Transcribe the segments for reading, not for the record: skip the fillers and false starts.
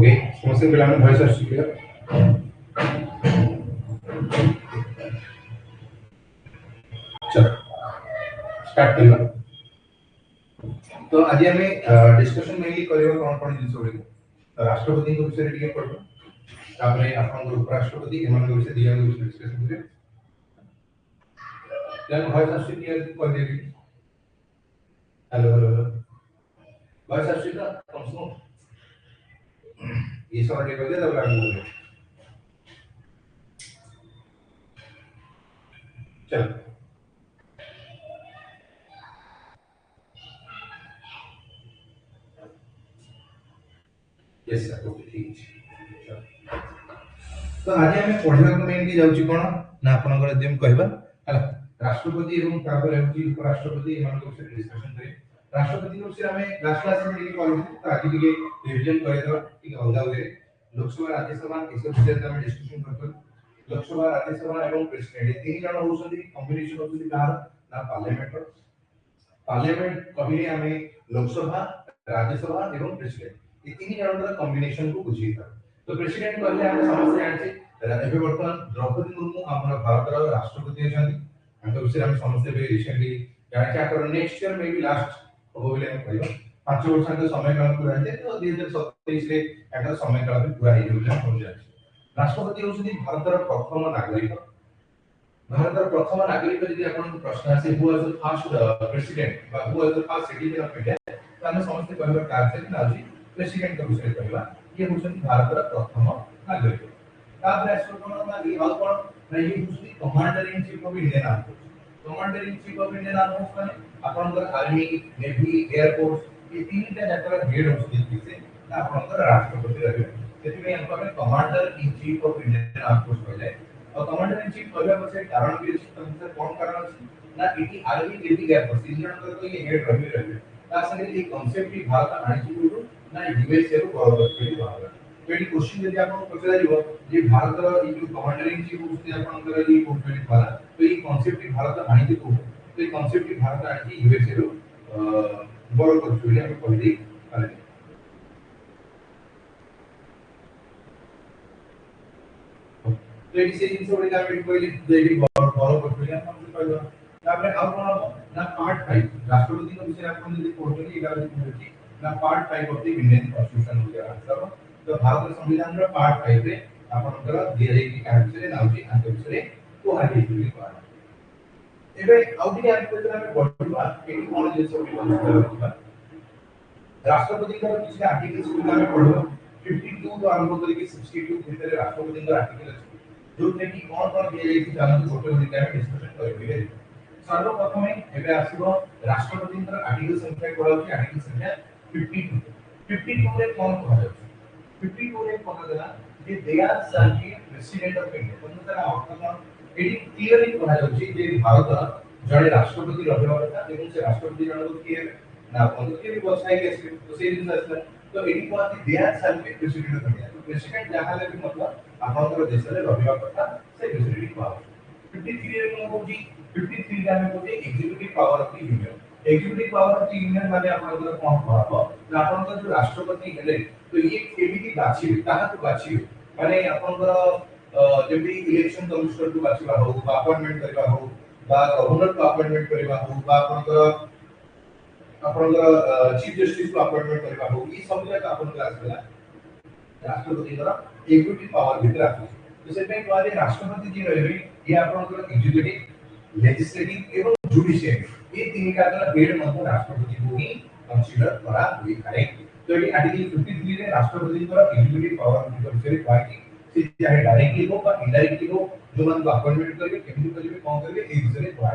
Okay समस्त पिला voice आसी क्लियर चलो स्टार्ट करवा तो आज हमें डिस्कशन मेनली करबो कोन कोन जिंस होले राष्ट्रपति को विषय टिके पढबो तापरे आपन उपराष्ट्रपति एमन को विषय दिया विषय डिस्कशन करियो देन वॉइस आसी क्लियर कर देबी हेलो हेलो वॉइस आसी का कम सुनो ये सब टिके कर दे तब आगे बोलो चलो यस सर ओके ठीक है तो आज हमें पढ़िबा को मेनली जाउची कोन ना आपनकर जेम कहबा हला राष्ट्रपति एवं तापर हेउची उपराष्ट्रपति एमन को विषय डिस्कशन करियो राष्ट्रपति को विषय हमें क्लास में लेके पढ़ू तो आज टिके रिवीजन करे दो टिके अलगा वे लोकसभा राज्यसभा इस विषय में हम डिस्कशन करतो लोकसभा राज्यसभा एवं प्रेसिडेंट ये तीन जन होउसंदी कॉम्बिनेशन होउसंदी कार ना पार्लियामेंट पार्लियामेंट कहिए हमें लोकसभा राज्यसभा एवं प्रेसिडेंट ये तीन जन का कॉम्बिनेशन को बुझीता तो प्रेसिडेंट कहले हम समस्त जानछे एबे वर्तमान द्रौपदी मुर्मू हमर भारत राष्ट्रपति अछंती हम तो विषय हम समस्त भी रिसेंटली जाने क्या कर next year may be last हो बोले हम कहबो 5 वर्ष का समय काल पूरा है तो 2027 रे एकर समय काल भी पूरा हो गया हो जाय राष्ट्रपति होउछी भारत प्रथम नागरिक भारत प्रथम नागरिक यदि आपन प्रश्न आसे who was the first president बा who was the first citizen of India तो हम समस्त कहबा कार्य ना जी प्रेसिडेंट का विषय कहबा ये होउछन भारत प्रथम नागरिक ताप राष्ट्र कोन ना ये और कोन ना ये होउछी commander in chief of Indian army force commander in chief of Indian army force माने आपनकर आर्मी नेवी एयर फोर्स ये तीनटा जकर हेड होउछी किसे ना आपनकर राष्ट्रपति रहबे सेति में हमको commander in chief of Indian army force कहले और कमांडर इन चीफ कहबा पछे कारण भी तुमसे कौन कारण अछि ना इति आर्मी नेवी एयर फोर्स तीन जन तो ये हेड रहबे ता संगे ये कांसेप्ट भी भारत आनिछि गुरु ना यूएसए रो गवर्नमेंट के बाहर तो ये क्वेश्चन यदि आपन पचरा दिबो जे भारत रो ई जो कमांडर इन चीफ होउछि आपनकर ई पोर्टफोलियो द्वारा तो ये कांसेप्ट भारत आनिछि को तो ये कांसेप्ट भारत आनिछि यूएसए रो बड़ पोर्टफोलियो हम कहली आले तो ये से जिंस ओरे का हम कहली जे बड़ पोर्टफोलियो हम कहलो तापरे और कोन ना पार्ट 5 राष्ट्रपति को विषय आपन यदि पोर्टफोलियो एगारो होछि ना part 5 of the Indian constitution हो गया सब तो भारत संविधान रो पार्ट 5 रे आपनकर दिया जाई कि कांसेप्ट नाउची आंतरिक को हाई दिली पार्ट एबे आउटी आर को हम पढबा एटी कोन जे सब करबा राष्ट्रपति का किसी आर्टिकल सुविधा में पढो 52 तो आरंभ करके 62 भीतर राष्ट्रपति का आर्टिकल अछि जो कि कोन कोन दिया जाई कि जानन छोटे मोटे में डिस्कशन करबे सर्वप्रथम एबे आसीबो राष्ट्रपति का आर्टिकल संख्या कोन अछि आर्टिकल संख्या 52 रे कोन कहै 52 रे कोन देला जे they are shall be president of India कोन तरह ऑप्शन एटी क्लियरली कहै अछि जे भारत जड़े राष्ट्रपति रहबा କଥା एवं से राष्ट्रपति जण को किए ना कोन के भी बसाई के तो से दिन असला तो एटी कोन दे are shall be president of India तो प्रेसिडेंट जहां ले भी मतलब आपनकर देश रे रहबा କଥା से प्रेसिडेंट पावर 53 रे कोन होजी 53 रे हम कोते executive power of the union executive power of the union माने आपनकर कोन कहबो तो आपनकर जो राष्ट्रपति हेले तो ये केबी बाछि ताहा तो बाछि माने आपनकर जेबी इलेक्शन कमिश्नर को बाछिबा हो बा अपॉइंटमेंट करबा हो बा गवर्नर को अपॉइंटमेंट करबा हो बा आपनकर चीफ जस्टिस को अपॉइंटमेंट करबा हो ई सब जगह आपनकर आसला राष्ट्रपति द्वारा एग्जीक्यूटिव पावर भीतर आछि तो से पे कहले राष्ट्रपति जी रहबे ये आपनकर एग्जीक्यूटिव लेजिस्लेटिव एवं जुडिशियरी ये तीन का हेड मतलब राष्ट्रपति को ही कंसीडर करा हुई है तो ये आर्टिकल 53 रे राष्ट्रपति द्वारा एग्जीक्यूटिव पावर के विषय में कहा कि से चाहे डायरेक्टली हो या इनडायरेक्टली हो जो मन को अपॉइंटमेंट करबे केमि करबे कोन करबे ए विषय में कहा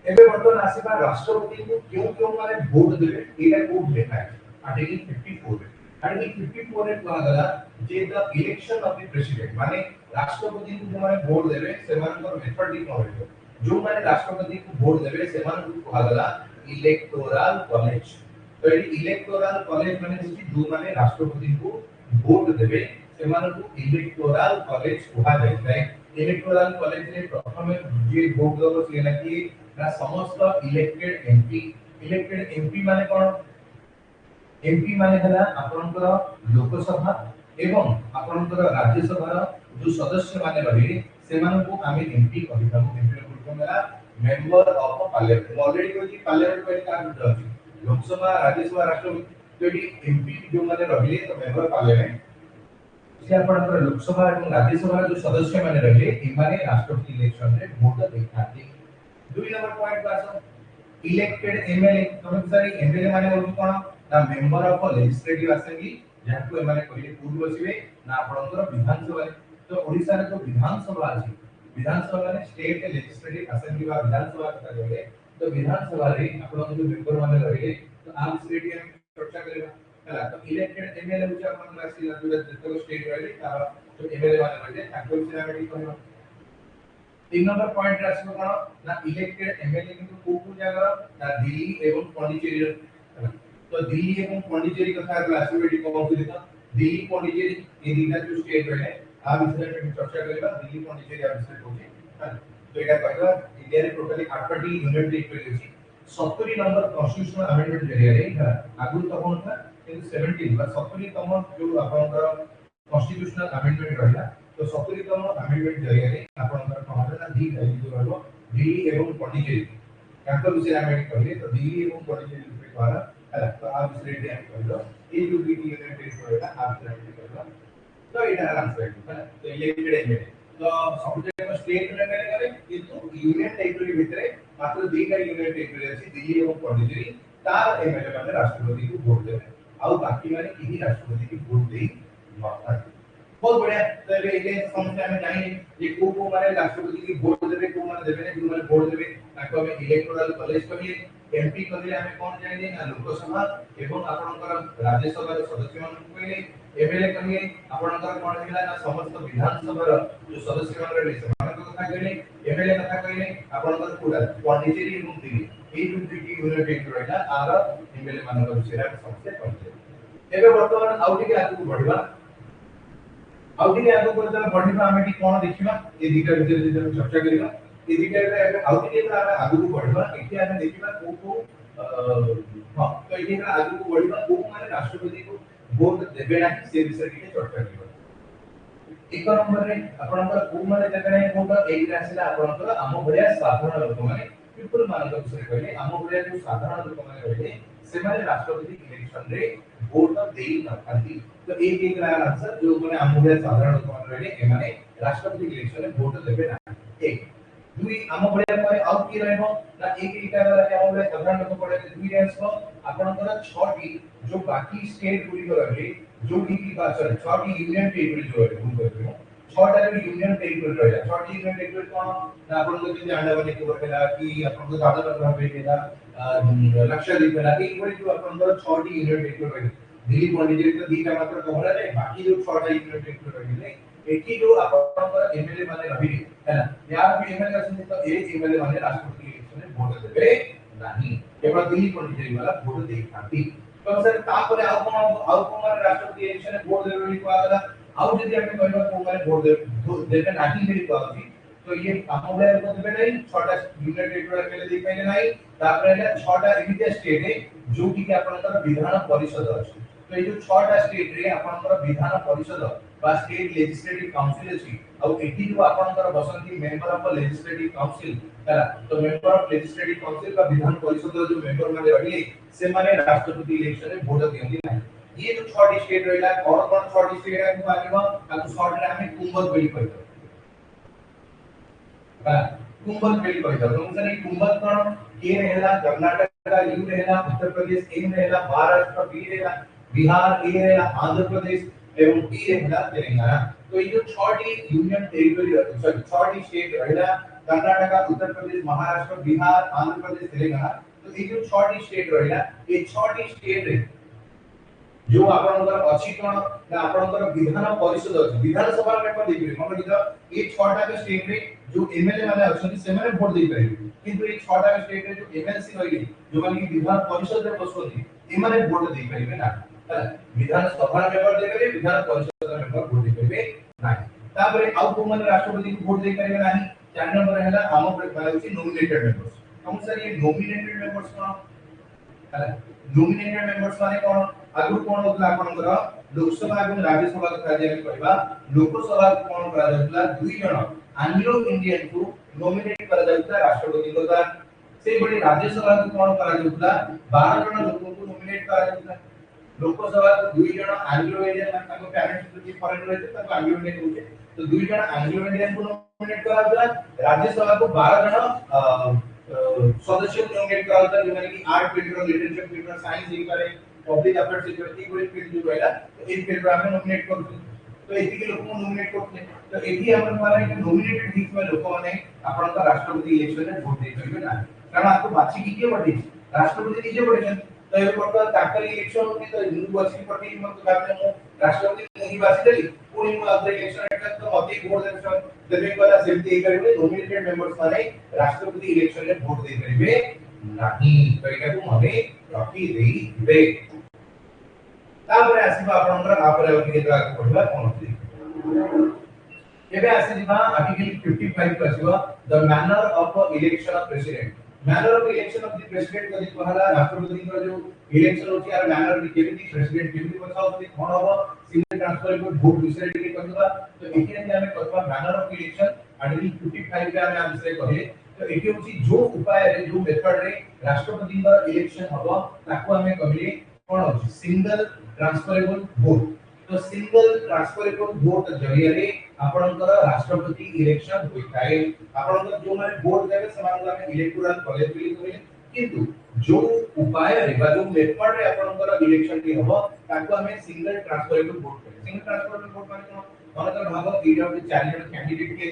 एबे वर्तमान आसीबा राष्ट्रपति को क्यों माने वोट देबे एटा कोड लिखा है आर्टिकल 54 रे आर्टिकल 54 रे कहा गला जे the election of the president माने राष्ट्रपति को जो माने वोट देबे से मानकर मेथड दी कहबे जो माने राष्ट्रपति को वोट देबे से मान को कहा गला इलेक्टोरल कॉलेज तो ये इलेक्टोरल कॉलेज माने जो माने राष्ट्रपति को वोट देबे से मान को इलेक्टोरल कॉलेज कहा जाय है इलेक्टोरल कॉलेज रे प्रथम जे वोट दबो से ना कि ना समस्त इलेक्टेड एमपी माने कोन एमपी माने हला आपनकर लोकसभा एवं आपनकर राज्यसभा जो सदस्य माने रहिले सेमानकु आमे एमपी कहिथाउ। एमपी मतलब मेरा मेंबर ऑफ पार्लियामेंट। ऑलरेडी कोइ पार्लियामेंट कोइ का अछि लोकसभा राज्यसभा राष्ट्रपति तो ये एमपी जो माने रहिले तो मेंबर पार्लियामेंट से आपनकर लोकसभा एवं राज्यसभा जो सदस्य माने रहिले इमाने राष्ट्रपति इलेक्शन रे वोट देखाती। दुई नंबर पॉइंट पास इलेक्टेड एमएलए तमे सरी एमएलए माने होती कोन ना मेंबर ऑफ लेजिस्लेटिव असेंबली जहाँ को एमाने कहिले पूर्व बसिबे ना आपनकर विधानसभा तो ओडिसा रे तो विधानसभा अछि विधानसभा माने स्टेट लेजिस्लेटिव असेंबली बा विधानसभा कथा कहले तो विधानसभा रे आपनकर जो मेंबर माने रहिले तो आम स्टेट में चर्चा करेगा हला तो इलेक्टेड एमएलए होची आपन राष्ट्रीय जो स्टेट रहिले तार तो एमएलए माने रहिले ताको विषय में कहबो। तीन नंबर पॉइंट राष्ट्र कोन ना इलेक्टेड एमएलए किंतु को जगह ना दिल्ली एवं पौंडीचेरी तो दिल्ली एवं पौंडीचेरी कथा क्लासिफिकेट को कहते हैं दिल्ली पौंडीचेरी ये दिना जो स्टेट रहे आ विषय में चर्चा करेगा दिल्ली पौंडीचेरी आ विषय होची तो एटा कहबा इंडिया रे टोटली 8टी यूनियन टेरिटरी अछि 70 नंबर कॉन्स्टिट्यूशनल अमेंडमेंट जरिया रे आगु तो कोन था किंतु 17 बा 70 तम जो आपनकर कॉन्स्टिट्यूशनल अमेंडमेंट रहिला तो 70 तम अमेंडमेंट जरिया रे आपनकर कहला दी गई जो रहलो दिल्ली एवं पौंडीचेरी काको विषय में कहले तो दिल्ली एवं पौंडीचेरी विषय कहला हला तो आ विषय रे हम कहलो ए जो दी यूनियन टेरिटरी रहिला आ विषय कहला तो एटा आंसर है तो इलेक्टेड एमएलए तो सब्जेक्ट स्टेट लेवल करे किंतु यूनियन टेरिटरी भितरे मात्र दुईटा यूनियन टेरिटरी अछि दिल्ली एवं पौंडीचेरी तार एमएलए माने राष्ट्रपति को वोट देबे आउ बाकी माने किही राष्ट्रपति को वोट देई नथा। बहुत बढ़िया तो ये समस्या में जानी ये को माने राष्ट्रपति की वोट देबे को माने देबे ने जो माने वोट देबे ताको हमें इलेक्टोरल कॉलेज कहले एमपी कहले हमें कोन जानि ना लोकसभा एवं आपनकर राज्यसभा रे सदस्य मान कहले एमएलए कहले आपनकर कोन हिला ना समस्त विधानसभा रो जो सदस्य मान रे समान कथा कहले एमएलए कथा कहले आपनकर पूरा पौंडीचेरी एवं दिल्ली ए जो दुटी यूनियन टेरिटरी रहला आर एमएलए मानकर विषय समस्या कहले। एबे वर्तमान आउटी के आगु बढ़िबा आउटी के आगु बढ़िबा हमें कि कोन देखिबा ए दिटा विषय जे हम चर्चा करिबा ए दिटा रे आउटी के आगु बढ़िबा एठी हमें देखिबा को हां तो एठी आगु बढ़िबा को माने राष्ट्रपति को वोट देबे ना से विषय के चर्चा करिबा। एक नंबर रे आपनकर को माने देबे ना वोट एही आसीला आपनकर आम भलिया साधारण लोक माने पीपल मानक विषय कहले आम भलिया जो साधारण लोक माने रहले से माने राष्ट्रपति इलेक्शन रे वोट देई न खाती तो एक आंसर जो माने आम भलिया साधारण लोक माने रहले ए माने राष्ट्रपति इलेक्शन रे वोट देबे ना। एक दुई आम भलिया परे आउ की रहबो ना एक इटा वाला आम भलिया साधारण लोक पड़े दुई आंसर आपनकर 6 टी जो बाकी स्टेट गुडी रहले जो की बात सर 6 टी यूनियन टेरिटरी जो है हम कहबो 6 टा यूनियन टेरिटरी रहला 6 टी यूनियन टेरिटरी कोन ना आपनकर जे अंडमान निकोबार ହେଲା कि आपनकर दादरा नगर हवेली ହେଲା लक्षद्वीप ହେଲା कि कोई जो आपनकर 6 टी यूनियन टेरिटरी रहले दिल्ली पौंडीचेरी तो दीटा मात्र कहला रे बाकी जो 6 टा यूनियन टेरिटरी रहले एकी जो आपनकर एमएलए माने रहिले हैना यार भी एमएलए असन तो ए एमएलए माने राष्ट्रपति इलेक्शन में वोट देबे नाही केवल दिल्ली पौंडीचेरी वाला वोट देई खाती तो सर तापरे आउ कोन माने राष्ट्रपति इलेक्शन में वोट देबे कहला आउ जदि हमें कहबा को माने वोट देबे नाही मेरी कहती तो ये आमोले को देबे नहीं 6टा यूनियन टेरिटरी के लिए देई पाइले नहीं तापरे है 6टा एमितिया स्टेट है जो कि आपनकर विधान परिषद अछि तो ये जो 6टा स्टेट रे आपनकर विधान परिषद बा स्टेट लेजिस्लेटिव काउंसिल अछि और एटी जो आपनकर बसंती मेंबर ऑफ लेजिस्लेटिव काउंसिल हैला तो मेंबर ऑफ लेजिस्लेटिव काउंसिल का विधान परिषद जो मेंबर माने रहिले से माने राष्ट्रपति इलेक्शन में वोट दियंती नहीं। ये जो 6टी स्टेट रहला और कोन 6टी स्टेट है को आनिबा ताकू शॉर्ट रे हमें कुंभक बेली कहतो कुंभक बेली कहतो तो सर कुंभक कोन के रहला कर्नाटक यू रहला उत्तर प्रदेश एम रहला महाराष्ट्र बी रहला बिहार ए रहला आंध्र प्रदेश एवं टी रहला तेलंगाना तो ये जो 6टी यूनियन टेरिटरी सॉरी 6टी स्टेट रहला कर्नाटक उत्तर प्रदेश महाराष्ट्र बिहार आंध्र प्रदेश तेलंगाना तो ये जो 6टी स्टेट रहला ये 6टी स्टेट रे जो आपनकर अछि कोन ना आपनकर विधान परिषद अछि विधानसभा में देखिबे मतलब कि ये 6टा के स्टेट रे जो एमएलए माने अछन से माने वोट दे परिबे किंतु ये 6टा के स्टेट रे जो एमएलसी रहिले जो माने कि विधान परिषद रे बसोती ए माने वोट दे परिबे ना विधानसभा मेंबर दे परिबे विधान परिषद मेंबर वोट दे परिबे नाही तापरे आउ को माने राष्ट्रपति को वोट दे परिबे नाही 4 नंबर हैला आम प्रकार नॉमिनेटेड मेंबर्स हम सर ये नॉमिनेटेड मेंबर्स कोन हैला नॉमिनेटेड मेंबर्स माने कोन आगु कोन होतला आपनकर लोकसभा एवं राज्यसभा कथा जे हम कहबा लोकसभा कोन करा जातला दुई जण एंग्लो इंडियन को नॉमिनेट करा जातला राष्ट्रपति को द्वारा से बड़ी राज्यसभा को कोन करा जातला 12 जण लोक को नॉमिनेट करा जातला लोकसभा को दुई जण एंग्लो इंडियन ताको पेरेंट्स जो फॉरेन रहते ताको एंग्लो इंडियन होचे तो दुई जण एंग्लो इंडियन को नॉमिनेट करा जातला राज्यसभा को 12 जण सदस्य को नॉमिनेट करा जातला जो माने कि art field literature field science ये करे पब्लिक अफेयर्स सिक्योरिटी को फील्ड जो रहला तो एक फील्ड में नॉमिनेट करथि तो एति के लोक को नॉमिनेट करथि तो एति हमर माने कि नॉमिनेटेड हित में लोक माने आपन का राष्ट्रपति इलेक्शन में वोट दे करबे ना कारण आपको बाची की के बडी राष्ट्रपति निजे बडी तो ए पड़ता ताकल इलेक्शन होती तो हिंदू बाची पड़ी मत गाने मो राष्ट्रपति नहीं बाची देली पुणी मो अब इलेक्शन एटा तो अति वोट देबे कला सेमती करबे नॉमिनेटेड मेंबर्स माने राष्ट्रपति इलेक्शन में वोट दे करबे नाही तो एटा को माने रखी देई दिबे तापर आसीबा आपनकर आपर के द्वारा पढबा कोन होती एबे आसी दिबा आर्टिकल 55 को आसीबा the manner of election of president manner of election of the president कदी कहला राष्ट्रपति को जो इलेक्शन होची आर मैनर केमिति प्रेसिडेंट केमिति बचाव होती कोन होबो सिंगल ट्रांसफर को वोट विषय के कहबा तो एके हमें कहबा मैनर ऑफ इलेक्शन आर्टिकल 55 रे हम विषय कहले तो एके होची जो उपाय रे जो मेथड रे राष्ट्रपति का इलेक्शन होबो ताको हमें कहले कोन होची सिंगल ट्रांसफरेबल वोट तो सिंगल ट्रांसफरेबल वोट जरिया रे आपनकर राष्ट्रपति इलेक्शन होइताय आपनकर जो माने वोट देबे समान में इलेक्टोरल कॉलेज बिल करिले किंतु जो उपाय रे बा जो मेथड रे आपनकर इलेक्शन की होबो ताको हमें सिंगल ट्रांसफरेबल वोट करिले सिंगल ट्रांसफरेबल वोट माने कोन माने भागो एटा के चार जन कैंडिडेट के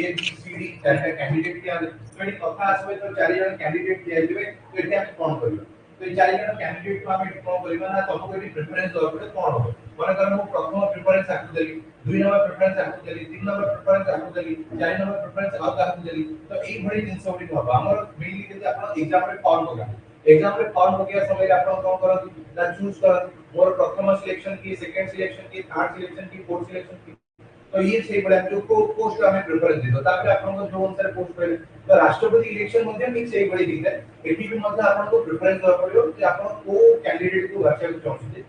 ए बी सी डी चार कैंडिडेट के तो एटी कथा आसबे तो चार जन कैंडिडेट दिया दिबे तो एटी हम कोन करबो तो ये चार जन कैंडिडेट को हम कोन करबा ना तुमको एटी प्रेफरेंस दो पड़े कोन होबो माने कर मो प्रथम प्रेफरेंस आकु देली दुई नंबर प्रेफरेंस आकु देली तीन नंबर प्रेफरेंस आकु देली चार नंबर प्रेफरेंस आकु देली तो एई भड़ी जिंस ओडी होबा हमर मेनली जे आपण एग्जाम रे फॉर्म होगा एग्जाम रे फॉर्म हो गया समय आपण कोन करत ना चूज करत मोर प्रथम सिलेक्शन की सेकंड सिलेक्शन की थर्ड सिलेक्शन की फोर्थ सिलेक्शन की तो ये से बड़ा जो को पोस्ट हमें प्रेफरेंस देतो ताकि आपण को जो अनुसार पोस्ट करे तो राष्ट्रपति इलेक्शन मध्ये ठीक से बड़ी दिखता है एटी भी मध्ये आपण को प्रेफरेंस दवा पड़ियो कि आपण को कैंडिडेट को बाछिया चाहते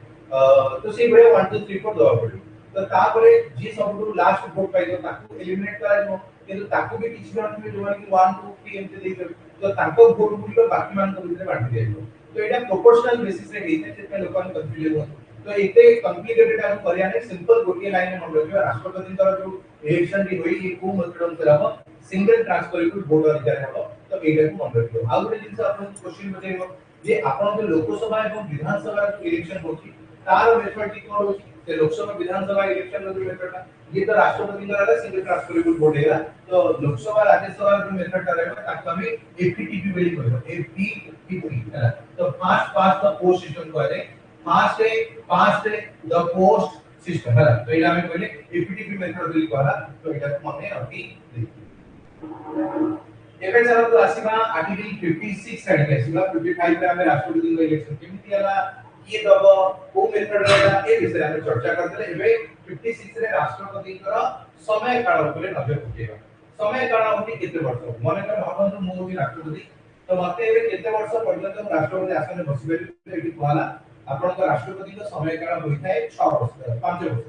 तो से बड़े 1 2 3 4 दवा पड़ियो तो तापरे जे सबटु लास्ट वोट पाइयो ताकू एलिमिनेट कराइबो किंतु ताकू भी किछि जन थे जो कि 1 2 3 एमते देइ तो ताको वोट गुलिको बाकी मान को भितर बांटी दियो तो एटा प्रोपोर्शनल बेसिस रे हेते जे लोकन कंफ्यूजन हो तो एते कॉम्प्लिकेटेड हम करिया ने सिंपल गोटिए लाइन में मन रखियो राष्ट्रपति तर जो इलेक्शन की होई ये को मतलब कराबो सिंगल ट्रांसफरेबल वोट अधिकार हो तो एटा को मन रखियो आ गुटे जिंस आपन क्वेश्चन बतेइबो जे आपन जो लोकसभा एवं विधानसभा इलेक्शन होची तार मेथड की कोन होची से लोकसभा विधानसभा इलेक्शन में जो मेथड ये तो राष्ट्रपति द्वारा सिंगल ट्रांसफरेबल वोट है तो लोकसभा राज्यसभा जो मेथड रहेगा ताकि हमें एफटीपी वैल्यू कहबो एफटीपी है तो fast fast the post system कहले फास्ट द पोस्ट सिस्टम है तो एला में कहले एफटीपी मेथड वैल्यू कहला तो एटा मने रखी एबे चलो तो आसीबा आर्टिकल 56 साइड के आसीबा 55 रे हमें राष्ट्रपति का इलेक्शन केमिति हला ये दब को मेथड रहेगा ए विषय हम चर्चा करते एबे 56 रे राष्ट्रपति कर समय काल ऊपर नजर पकेबा समय काल होती केते वर्ष माने कर भाबन मो भी राष्ट्रपति तो मते एबे केते वर्ष पर्यंत राष्ट्रपति आसन में बसिबे एटी कहला आपन का राष्ट्रपति का समय काल होइथाय 6 वर्ष 5 वर्ष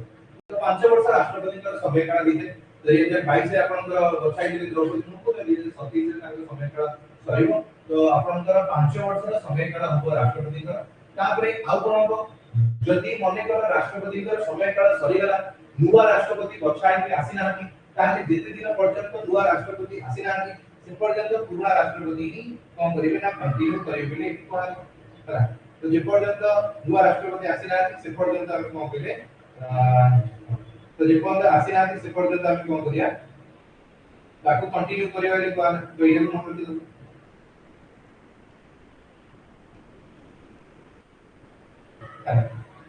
तो 5 वर्ष राष्ट्रपति का समय काल दिते 2022 रे आपन का वेबसाइट रे द्रौपदी मुर्मू 2027 रे ताको समय काल सरीबो तो आपन का 5 वर्ष का समय काल हो राष्ट्रपति का तापरे आउ कोन हो जदि मने कर राष्ट्रपति का समय काल सरी गला नुवा राष्ट्रपति बछाई के आसी नाकी ताले जेते दिन पर्यंत नुवा राष्ट्रपति आसी नाकी से पर्यंत पुराना राष्ट्रपति ही कोन करिवे ना कंटिन्यू करिवे ले कोन हला तो जे पर्यंत नुवा राष्ट्रपति आसी नाकी से पर्यंत हम कोन करिवे तो जे पर्यंत आसी नाकी से पर्यंत हम कोन करिया ताको कंटिन्यू करिवे ले कोन तो ये मन करते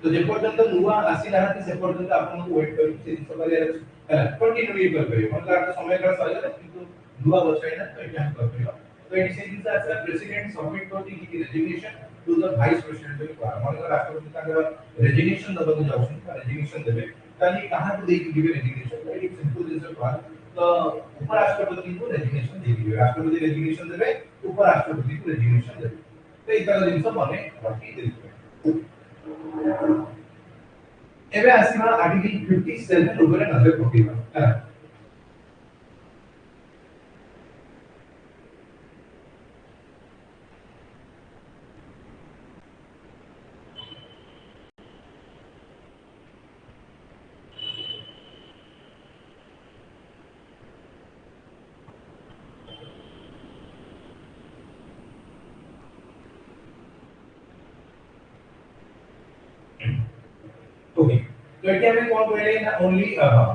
तो जे पर्यंत नुवा आसी नाकी से पर्यंत आपन को वेट करि से सवाल है कंटिन्यू ये कर करियो मतलब समय काल सरी गला किंतु नुवा बचाई ना तो एटा कर करियो तो एटी से दिस आसा प्रेसिडेंट सबमिट करती की resignation to the vice president को माने राष्ट्रपति का रेजिग्नेशन दबक जाउछन रेजिग्नेशन देबे ताली कहां को देकी दिबे रेजिग्नेशन वेरी सिंपल दिस बात तो उपराष्ट्रपति को रेजिग्नेशन दे दिबे राष्ट्रपति रेजिग्नेशन देबे उपराष्ट्रपति को रेजिग्नेशन देबे तो इतना दिन सब माने बाकी दे दिबे एबे आसीमा आर्टिकल 57 ऊपर नजर पकेबा है। ओके, तो एटी हमें कौन कहले ना only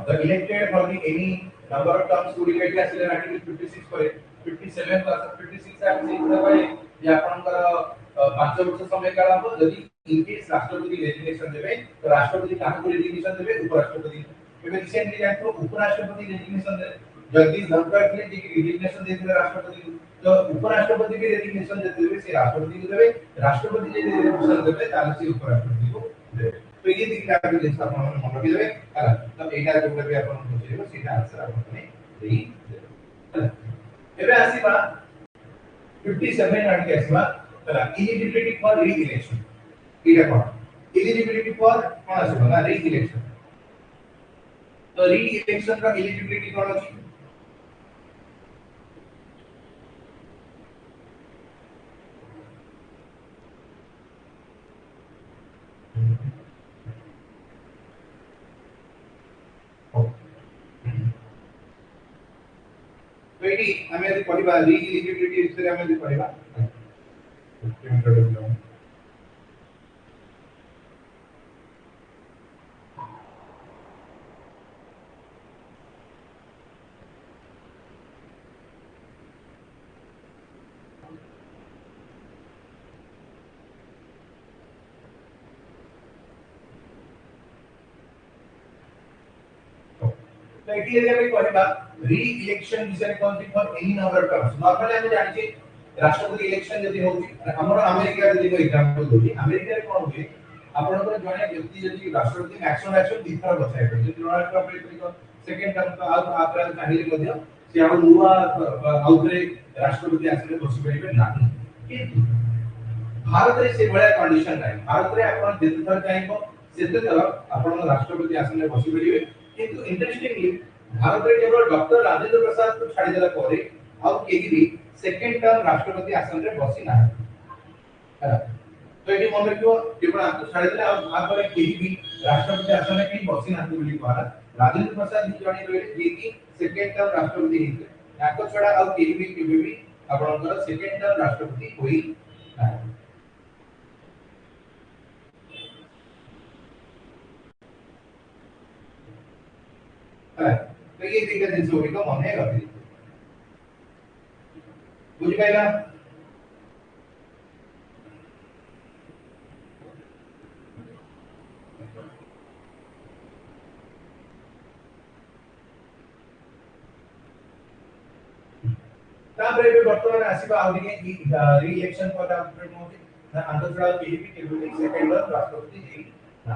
the elected for the any number of terms to debate आसीले आर्टिकल 56 पर 57 प्लस 56 आसी कहले जे आपनकर 5 वर्ष समय काल हो यदि इन केस राष्ट्रपति रेजिग्नेशन देबे तो राष्ट्रपति काहा को रेजिग्नेशन देबे उपराष्ट्रपति एबे रिसेंटली जातो उपराष्ट्रपति रेजिग्नेशन दे जगदीश धनखड़ के रेजिग्नेशन देथिले राष्ट्रपति को तो उपराष्ट्रपति भी रेजिग्नेशन देथिले से राष्ट्रपति को देबे राष्ट्रपति जे रेजिग्नेशन देबे ताले से उपराष्ट्रपति को देबे तो ये तीन का जिनिस आपण मन रखि देबे हला तब एटा जोटा भी आपण बुझिबो सीधा आंसर आपण ने देई देबे एबे आसीबा 57 आर्टिकल आसीबा हला एलिजिबिलिटी फॉर री election Etah cone eligibility for कोन आसीबा ना री इलेक्शन तो री इलेक्शन का एलिजिबिलिटी कोन अछि तो एटी हमें यदि पढिबा री एलिजिबिलिटी विषय हमें यदि पढिबा तो एटी यदि हमें पढिबा री इलेक्शन विषय कोन थी for any number of terms normally हम जानि छी राष्ट्रपति इलेक्शन यदि होची हमर अमेरिका यदि को एग्जांपल दोची अमेरिका रे कोन होई आपनकर जने व्यक्ति यदि राष्ट्रपति मैक्सिमम दिथर बचाय छै जे डोनाल्ड ट्रम्प रे सेकंड टर्म का आउट आपरा चाहिए मध्य से हम नुवा आउटरे राष्ट्रपति आसले बसी परिबे नाही किंतु भारत रे से बडा कंडीशन नाही भारत रे आपण दिथर चाहिबो सेते तरफ आपण राष्ट्रपति आसले बसी परिबे किंतु इंटरेस्टिंगली भारत रे केवल डॉक्टर राजेंद्र प्रसाद को छाड़ी देला परे आउ केही भी सेकंड टर्म राष्ट्रपति आसन रे बसी ना तो एटी मन रखियो केवल छाड़ी देला आ पर केही भी राष्ट्रपति आसन रे केही बसी ना बोली कहला राजेंद्र प्रसाद ही जणी रहे जे कि सेकंड टर्म राष्ट्रपति हिते याको छडा आउ केही भी केबे भी आपनकर सेकंड टर्म राष्ट्रपति होई ना तो ये दिक्कत जिस होगी तो मन है रखी बुझ पाइला ताबरे वर्तमान आसीबा आउदिके री इलेक्शन पर अपडेट होती ना अंदर छडा केबी केबी सेकंड राष्ट्रपति देई ना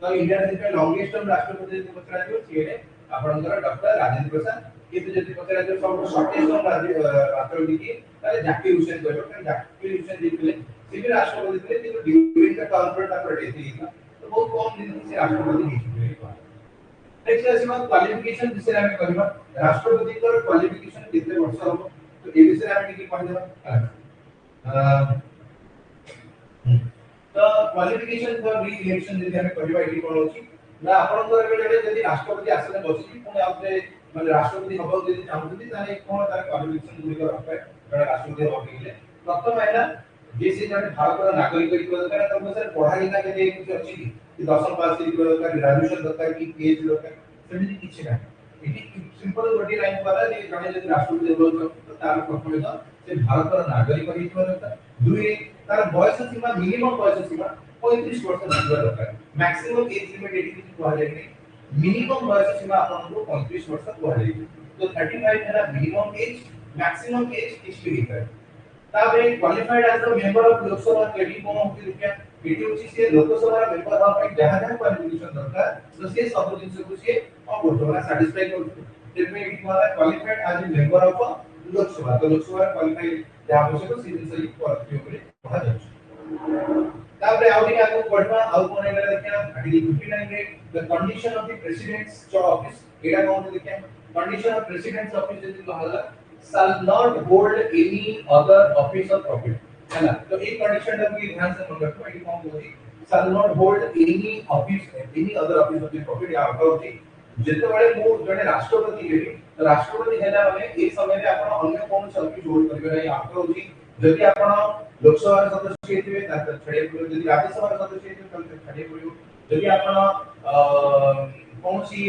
तो इंडिया रे लॉन्गेस्ट टर्म राष्ट्रपति पचरा दियो सीए आपनकर डॉक्टर राजेंद्र प्रसाद किंतु जति पचरा दियो सब शॉर्टेस्ट टर्म राष्ट्रपति की ताले जाकिर हुसैन कहबो कारण जाकिर हुसैन दिथिले से भी राष्ट्रपति दिथिले किंतु ड्यूरिंग द कॉर्पोरेट अपडेट थी तो बहुत कम दिन से राष्ट्रपति हिसाब नेक्स्ट आसीबा क्वालिफिकेशन विषय हम कहबा राष्ट्रपति कर क्वालिफिकेशन कितने वर्ष हो तो ए विषय हम टिके पढ देबा तो क्वालिफिकेशन फॉर री इलेक्शन जदि हम कहबा एटी कोन होची ना आपनकर बेले जदि राष्ट्रपति आसले बसिची पुणी आउते माने राष्ट्रपति हबो जदि चाहउती ताने कोन तार क्वालिफिकेशन गुडी रखबे कारण राष्ट्रपति हबो केले प्रथम हैला जे से जने भारत नागरिक करिको दरकार तब सर पढ़ा लिखा के कुछ अछि कि 10th पास करिको दरकार ग्रेजुएशन दरकार कि एज दरकार सेमिति किछि ना एटी सिंपल गोटी लाइन वाला जे जने जदि राष्ट्रपति हबो तो तार प्रथम तो से भारत नागरिक करिको दरकार दुई तार बयस सीमा मिनिमम बयस सीमा 35 वर्ष होगा दरकार मैक्सिमम एज लिमिट एटी किछि कहले नै मिनिमम बयस सीमा आपनको 35 वर्ष कहले तो 35 है मिनिमम एज मैक्सिमम एज 60 है ताबे qualified age the member of Lok Sabha केडी कोन होती रुपया केडी होची से लोकसभा मेंबर हवा ପାଇଁ ଯାହା ଯାହା क्वालिफिकेशन दरकार तो से सब जिंस को से वर्तमान सैटिस्फाई करछु तेमे एटी कहला qualified as a member of Lok Sabha तो लोकसभा क्वालिफाइड जहाँ आवश्यक से जिंस ही क्वालिफाई करे कहा जाउछ तापर आउट आगु पढ़वा आउ कोन एला देखिया आर्टिकल 59 रे the condition of the president's office एडा कोन देखिया कंडीशन ऑफ प्रेसिडेंट्स ऑफिस जदि कहला shall not hold any other office or profit है ना तो एक कंडीशन टा भी ध्यान से मन रखो एडी कोन होई shall not hold any office any other office of the profit या होची जेते बळे मु जने राष्ट्रपति हेबी तो राष्ट्रपति हेला माने ए समय रे आपण अन्य कोन सर्विस होल्ड करबे नै आपको होची जदि आपण लोकसभा सदस्य हेतिबे त छडे पड़ो जदि राज्यसभा सदस्य हेतिबे त छडे पड़ो जदि आपण कोनसी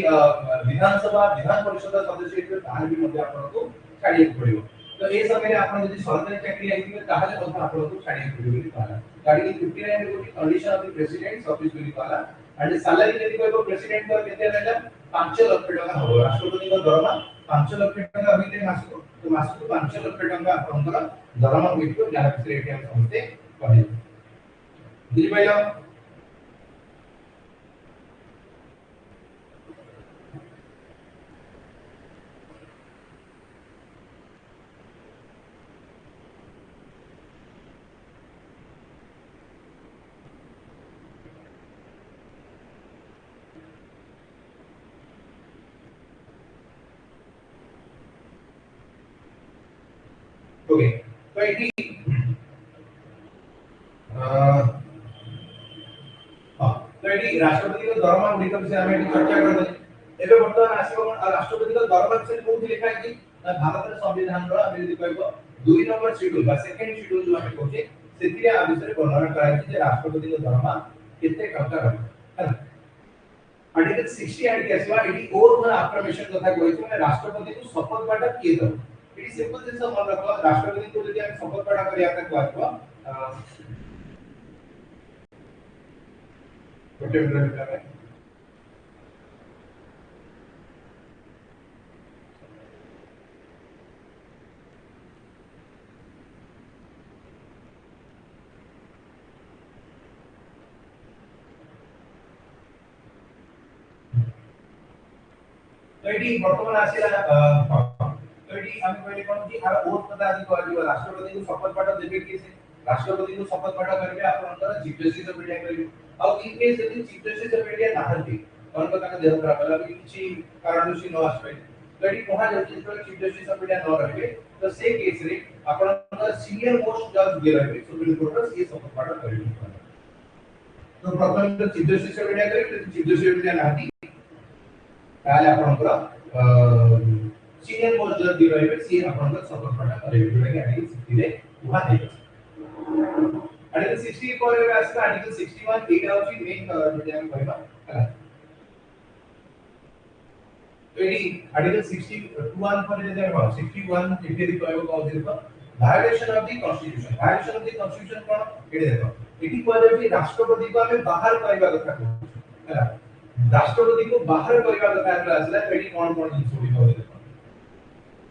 विधानसभा विधान परिषद सदस्य हेतिबे तार भी मध्ये आपण को छाडी पड़ो तो ए समय रे आपण जदि सरकारी चाकरी आइबे ताहाले मध्ये आपण को छाडी पड़ो बोली कहला गाडी 59 रे condition of the president's office बोली कहला एंड सैलरी जदि कहबो प्रेसिडेंट को केते रहला 5 लाख टका हो राष्ट्रपति को दरमा 5 लाख टका अभी मासको तो मासको 5 लाख टका आपनकर दरमा होइतो या फिर एटीएम समझते पड़े बुझि पाइलो ओके तो एटी तो एटी राष्ट्रपति को दरमा गुडिक विषय हम एटी चर्चा करदे एबे वर्तमान आसीबो राष्ट्रपति को दरमा विषय कोथि लिखा है कि भारत रे संविधान रो हम यदि कहबो 2 नंबर शेड्यूल बा सेकंड शेड्यूल जो हम कहते सेतिरे आ विषय वर्णन करा कि राष्ट्रपति को दरमा केते टका रहबो है आर्टिकल 60 आर्टिकल आसीबा एटी और मन अफर्मेशन कथा कहै छै राष्ट्रपति को शपथ पाठ किए दो इट इज सिंपल जिंस मन रखो राष्ट्रपति को यदि हम शपथ पाठ करिया तक कहबो छोटे मिनट में तो एटी वर्तमान आसीला तो एटी हम कहले कोन कि आर ओथ पता आदि कहलियो राष्ट्रपति को शपथ पाठ देबे कि से राष्ट्रपति को शपथ पाठ करबे आपनकर चीफ जस्टिस ऑफ इंडिया करियो अब इन केस यदि चीफ जस्टिस ऑफ इंडिया नाहंती कोन को ताका देह खराब होला किछि कारण से न आसबे तो एटी कहा जाउछि तो चीफ जस्टिस ऑफ इंडिया न रहबे तो से केस रे आपनकर सीनियर मोस्ट जज जे रहबे सुप्रीम कोर्ट रे ये शपथ पाठ करियो तो प्रथम तो चीफ जस्टिस ऑफ इंडिया करियो चीफ जस्टिस ऑफ इंडिया नाहंती ताले आपनकर सीनियर मोस्ट जज जे रहबे से आपनकर शपथ पाठ करियो जोटा कि आर्टिकल 60 रे उहा देबे आर्टिकल 60 पर आसला आर्टिकल 61 एटा होची मेन जोटा हम कहबा हला एडी आर्टिकल 61 पर जे हम 61 इत्यादि कहबो कहौ देखो violation of the constitution violation of the constitution कोन एडी देखो एटी कहले कि राष्ट्रपति को हमें बाहर करबा कथा हला राष्ट्रपति को बाहर करबा कथा आसला एडी कोन जिंस होई देखो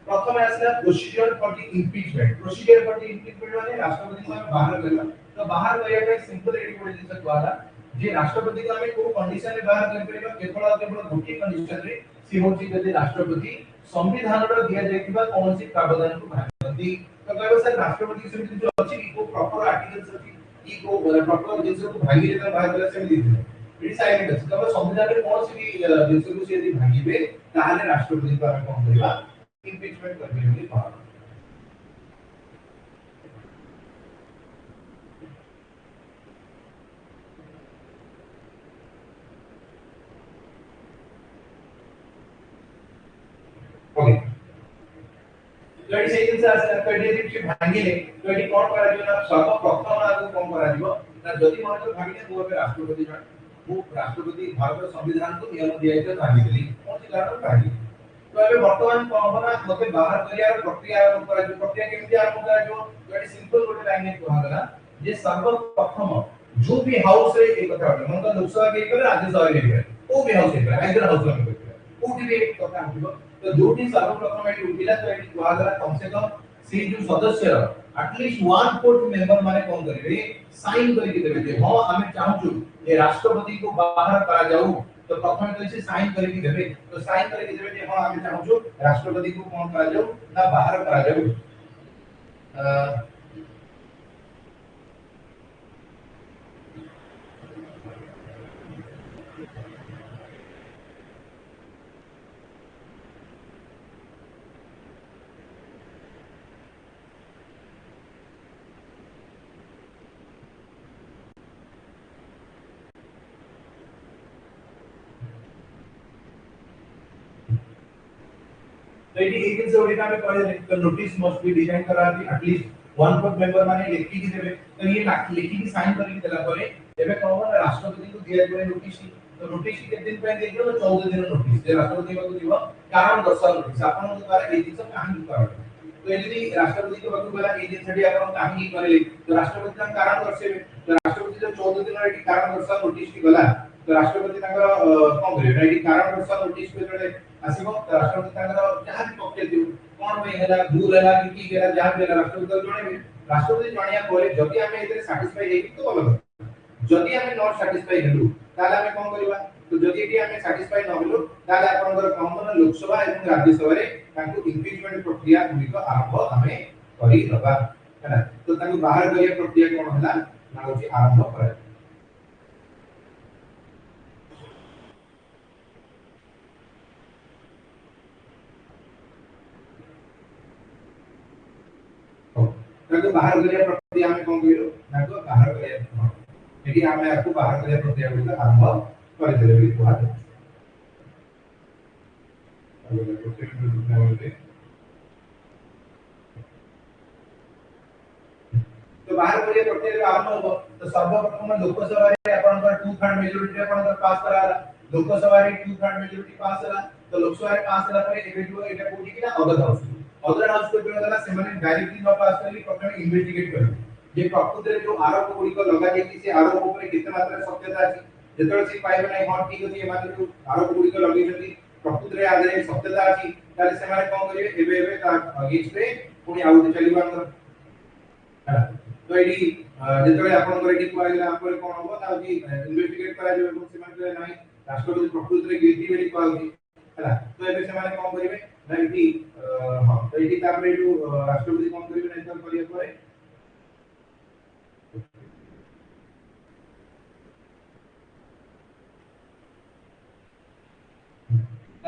प्रथम आसला procedure for the impeachment procedure for the impeachment माने राष्ट्रपति को हम बाहर करला तो बाहर करिया के सिंपल एडी कोड जिंस द्वारा जे राष्ट्रपति को हमें को कंडीशन रे बाहर कर परिबा केवल गोटी कंडीशन रे सी होची जदि राष्ट्रपति संविधान रो दिया जायतिबा कोनसी प्रावधान को मानती तो कहबो सर राष्ट्रपति से जो अछि को प्रॉपर आर्टिकल्स अछि को प्रॉपर जिंस को भागी जेता बाहर करला से दिथिले इट साइलेंट अछि कहबो संविधान रे कोनसी जिंस को से यदि भागीबे ताहाले राष्ट्रपति को हम कोन करबा इम्पीचमेंट करबे बोली कहबो ओके जडी सेकंड से आसे कडी जे भांगिले तो एटी कोन करा दियो ना सर्वप्रथम आगु कोन करा दियो ना जदी मन भांगिले वो राष्ट्रपति जण वो राष्ट्रपति भारत संविधान को नियम दिया है भांगिली कोन से कारण भांगी तो अबे वर्तमान कोन मते बाहर करिया प्रक्रिया करा जो प्रक्रिया केमति आरंभ करा जो जडी सिंपल गोटे लाइन में कहला जे सर्वप्रथम जो भी हाउस रे एक कथा मन तो लोकसभा के करे राज्यसभा के ओ भी हाउस है आइदर हाउस में ओ भी एक कथा आथिबो तो जोटी सर्वप्रथम एटी उठिला तो एटी कुआगला कम से कम सी जो सदस्य एटलीस्ट 1/4 मेंबर माने कोन करिवे साइन करके देबे जे हां हमें चाहू जे राष्ट्रपति को बाहर करा जाऊ तो प्रथम तो इसे साइन करके देबे तो साइन करके देबे जे हां हमें चाहू राष्ट्रपति को कोन करा जाऊ ना बाहर करा जाऊ तो ये जिन से ओडिका में कहले तो नोटिस मस्ट बी डिजाइन करा एटलीस्ट वन फोर्थ मेंबर माने लिखि कि देबे तो ये लिखि कि साइन करके देला परे एबे कहबो ना राष्ट्रपति को दिया जाय नोटिस तो नोटिस के दिन पे देखियो तो 14 दिन नोटिस जे राष्ट्रपति को दिबो कारण दर्शाओ नोटिस आपन द्वारा ए दिन सब काहे कर तो यदि राष्ट्रपति के पाखु गला ए दिन छडी आपन काहे करे तो राष्ट्रपति का कारण दर्शाइबे तो राष्ट्रपति जो 14 दिन एटी कारण दर्शाओ नोटिस की गला तो राष्ट्रपति तांकर कोन करे एटी कारण दर्शाओ नोटिस पे जड़े आसीबो राष्ट्रपति तांकर जहां भी पक्ष दिउ कोन भाई हैला भूल हैला कि केला जहां भी राष्ट्रपति को जणेबे राष्ट्रपति जणिया परे जदि हमें एते सैटिस्फाई हेबी तो अलग जदि हमें नॉट सैटिस्फाई हेलु ताले हमें कोन करबा तो जदि एटी हमें सैटिस्फाई न हेलु ताले आपनकर कॉमन लोकसभा एवं राज्यसभा रे तांको इम्पीचमेंट प्रक्रिया गुडी को आरंभ हमें करी दबा हैना तो तांको बाहर करिया प्रक्रिया कोन हला ना होची आरंभ करे ताको बाहर करिया प्रक्रिया हमें कोन करियो ताको बाहर करिया एटी हमें आपको बाहर करिया प्रक्रिया गुडी को आरंभ करे देले भी कुआ तो बाहर करिया प्रक्रिया आरंभ हो तो सर्वप्रथम लोकसभा रे आपनकर 2/3 मेजॉरिटी आपनकर पास कराला लोकसभा रे 2/3 मेजॉरिटी पास होला तो लोकसभा रे पास होला परे एबे जो एटा कोठी कि ना अदर हाउस को बेला से माने डायरेक्टली न पास करी प्रथम इन्वेस्टिगेट करी जे प्रकृति रे जो आरोप गुडी को लगा जे कि से आरोप ऊपर किते मात्रा सत्यता अछि जेतोळ से पाइबे नै हां ठीक अछि एमाने जो आरोप गुडी को लगै जति प्रकृति रे आदरे सत्यता अछि ताले से माने कोन करिवे एबे ता अगेंस्ट रे पुनी आउट चलिबा हमरा तो एडी जेतोळे आपन एडी कुआइला आपन कोन हो ता कि इन्वेस्टिगेट करा जेबे से माने नै राष्ट्रपति प्रकृति रे गिल्टी बेली कहउची हैला तो एबे से माने कोन करिवे ना एडी हां तो एडी तापरे जो राष्ट्रपति कोन करिवे नै तर करिया परे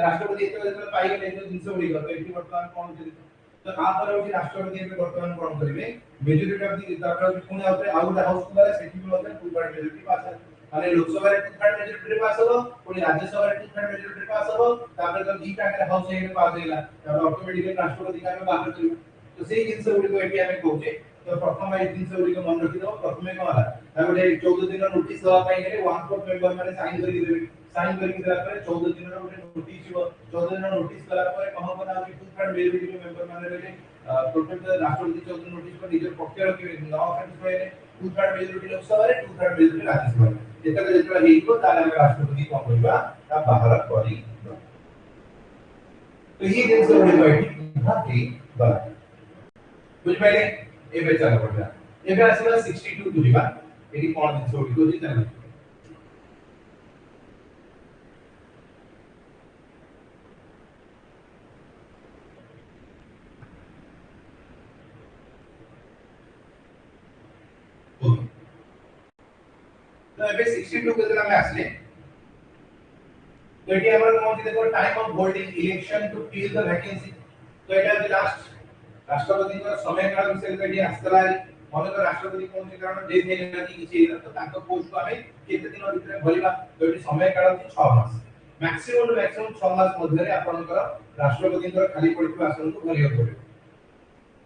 राष्ट्रपति एतो पाइगे नै जिंस होई गतो एटी वर्तमान कोन करि तो आ पर होची राष्ट्रपति एबे वर्तमान कोन करिवे मेजॉरिटी ऑफ द तापर पुनी आउट आउट हाउस को गले सेठी को होते 2/3 मेजॉरिटी पास माने लोकसभा रे 2/3 मेजॉरिटी पास हो पुनी राज्यसभा रे 2/3 मेजॉरिटी पास हो तापर तो दी टाके हाउस ए पास हैला तो ऑटोमेटिकली राष्ट्रपति का में बाहर करिवे तो सेही जिंस गुडी को एटी हमें कहूचे तो प्रथम ए जिंस गुडी को मन रखि दो प्रथमे कोन हला तापर 14 दिन नोटिस दवा पई गेले 1/4 मेंबर माने साइन करि देबे साइन करके देला परे 14 दिन रो गोटे नोटिस हो 14 दिन नोटिस कला परे कहां बना कि 2/3 मेजॉरिटी मेंबर माने रे प्रोटेक्ट राष्ट्रपति 14 नोटिस पर निजर पक्ष रखिबे न ऑफेंस होए 2/3 मेजॉरिटी लोकसभा रे 2/3 मेजॉरिटी राज्यसभा जेतक जेतक हेइको ताले हम राष्ट्रपति कोन करबा ता बाहर करी तो ये दिन से बड़ी बैठी हाथी बला बुझ पाइले एबे चला पड़ला एबे आसीला 62 दुलिबा एडी कोन दिन से ओडी को जितना तो एबे 62 के जरा में आसले तो एटी हमर कोन देखो time of holding election to fill the vacancy तो एटा द लास्ट राष्ट्रपति को समय काल विषय एटी आस्तला मने तो राष्ट्रपति कोन से कारण डेथ हेला कि किछि तो ताको पोस्ट को हमें केते दिन भीतर भलिबा तो एटी समय काल 6 मास मैक्सिमम 6 मास मध्ये रे आपनकर राष्ट्रपति को खाली पड़ितो आसन को भरियो पड़े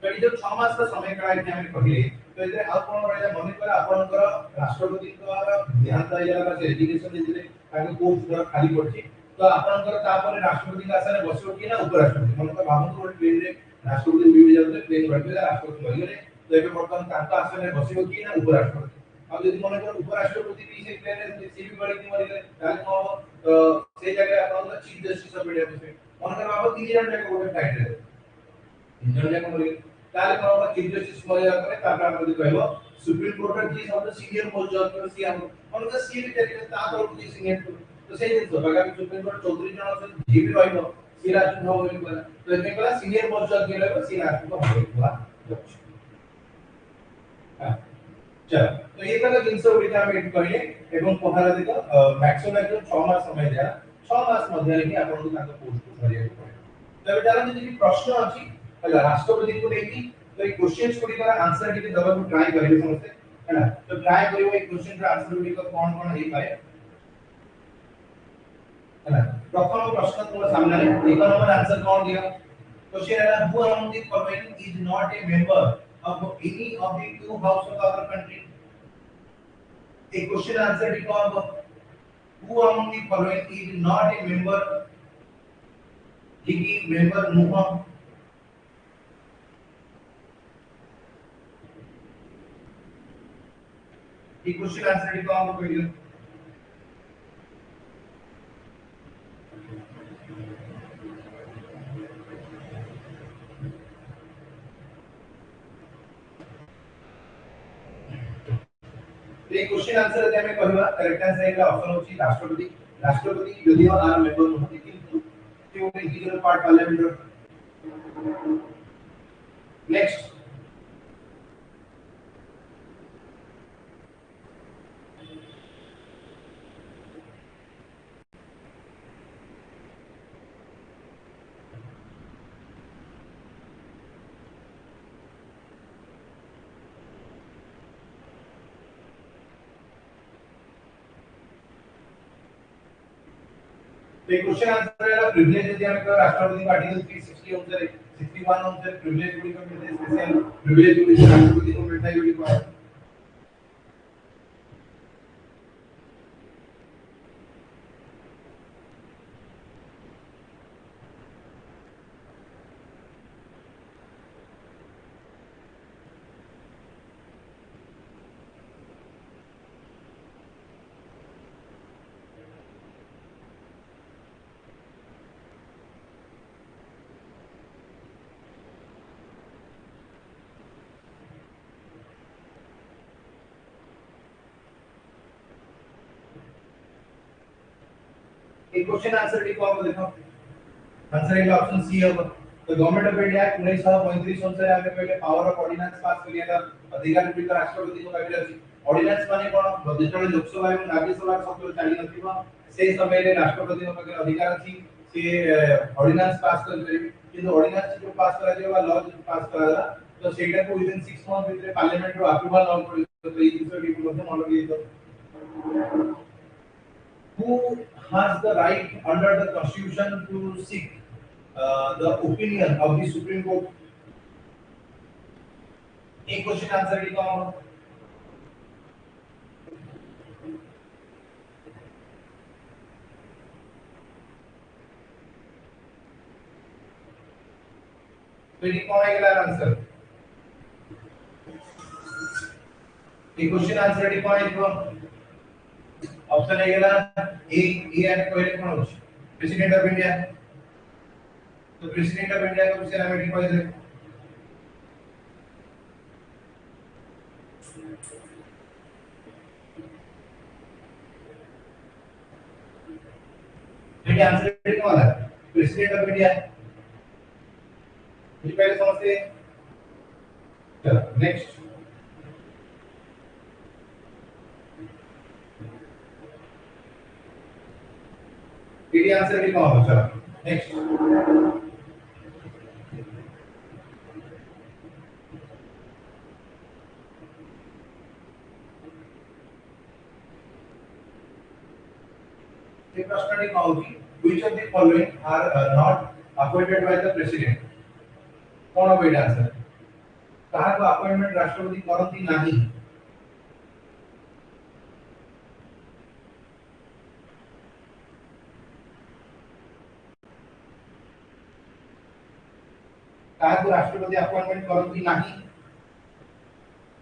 तो एटी जो 6 मास का समय काल एटी हम कहिले तो इधर आप कोन रहला मने कर आपनकर राष्ट्रपति द्वारा ध्यान दाइला बा एजुकेशन दिले ताके पोस्ट द्वारा खाली पड़छि तो आपनकर तापर राष्ट्रपति का आसन बसियो कि ना उपराष्ट्रपति मने कर भाबन को प्लेन रे राष्ट्रपति बिबि जाते प्लेन बैठले राष्ट्रपति मरिले तो एबे वर्तमान तांका आसन रे बसियो कि ना उपराष्ट्रपति अब यदि मने कर उपराष्ट्रपति भी से प्लेन रे सीबी बड़ी की मरिले ताले को से जगह आपनकर चीफ जस्टिस ऑफ इंडिया से मने कर बाबा 3 जन जाके गोटे फ्लाइट रे 3 जन जाके मरिले ताले को चीफ जस्टिस मरिया करे तापर हम यदि कहबो सुप्रीम कोर्ट रे जी सब सीनियर मोस्ट जज कर सी हम मने कर सी भी तरीके ता तो सीनियर तो से दिन तो बगा सुप्रीम कोर्ट 34 जन असन जी भी रहइबो सी राष्ट्र हो बोली बोला तो एमे कला सीनियर मोस्ट जज गेले सी राष्ट्र को हो हुआ हां चल तो ये तक जिंस उडिका हम एट कहले एवं पहारा देखो मैक्सिमम 6 मास समय दिया 6 मास मध्ये रे आपन को ताको पोस्ट को भरिया पड़े तबे तार जदि प्रश्न अछि हला राष्ट्रपति को लेकी तो ये क्वेश्चंस को लेकर आंसर के दबा को ट्राई करिवे समझते है ना तो ट्राई करिवे एक क्वेश्चन रा आंसर को कौन कौन हे पाए है ना प्रथम प्रश्न तुम्हारे सामने रे एक नंबर आंसर कौन दिया Question है who among the following is not a member of any of the two house of our country? A question answer become who among the following is not a member? He member नुहा. A question answer become कोई. तो question answer रे ଆମେ କହିବା correct answer एला option होची राष्ट्रपति. राष्ट्रपति यदिओ are member नहति किंतु ते ओटे इंटीग्रल पार्ट पार्लियामेंट. नेक्स्ट तो क्वेश्चन आंसर है प्रिविलेज यदि हम कर राष्ट्रपति का आर्टिकल 360 अनुसार 61 अनुसार प्रिविलेज गुडी को मिलते स्पेशल प्रिविलेज गुडी राष्ट्रपति को मिलता है गुडी को. एक क्वेश्चन आंसर डी को आप देखो आंसर है ऑप्शन सी होगा. तो गवर्नमेंट ऑफ इंडिया 1935 अनुसार आगे पहले पावर ऑफ ऑर्डिनेंस पास करिया था अधिकार गुडी राष्ट्रपति को पाइले अछि. ऑर्डिनेंस माने कोन जेतले लोकसभा एवं राज्यसभा सब चाली नथिबा से समय रे राष्ट्रपति को पाखे अधिकार अछि से ऑर्डिनेंस पास कर करे. किंतु ऑर्डिनेंस जो पास करा जेबा लॉ जो पास करा तो सेटा को विदिन 6 मंथ भीतर पार्लियामेंट रो अप्रूवल लॉ पड़ी. तो ई विषय डी को मन लगे तो who has the right under the constitution to seek the opinion of the Supreme Court? एक क्वेश्चन आंसर की कौन? तो ये कौन है गला आंसर? एक क्वेश्चन आंसर की कौन है? ऑप्शन है गला ए एंड पहले कौन होची प्रेसिडेंट ऑफ इंडिया. तो प्रेसिडेंट ऑफ इंडिया को विषय में डिफाइन है. ये आंसर कौन है? President of India. ये पहले समझते हैं. चलो नेक्स्ट ये आंसर भी कौन होगा? नेक्स्ट ये प्रश्न कौन होगी? which of the following are not appointed by the president? कौन होगा ये आंसर? कहाँ को अपॉइंटमेंट राष्ट्रपति करती नहीं? कहाँ को राष्ट्रपति अपॉइंटमेंट करती नहीं?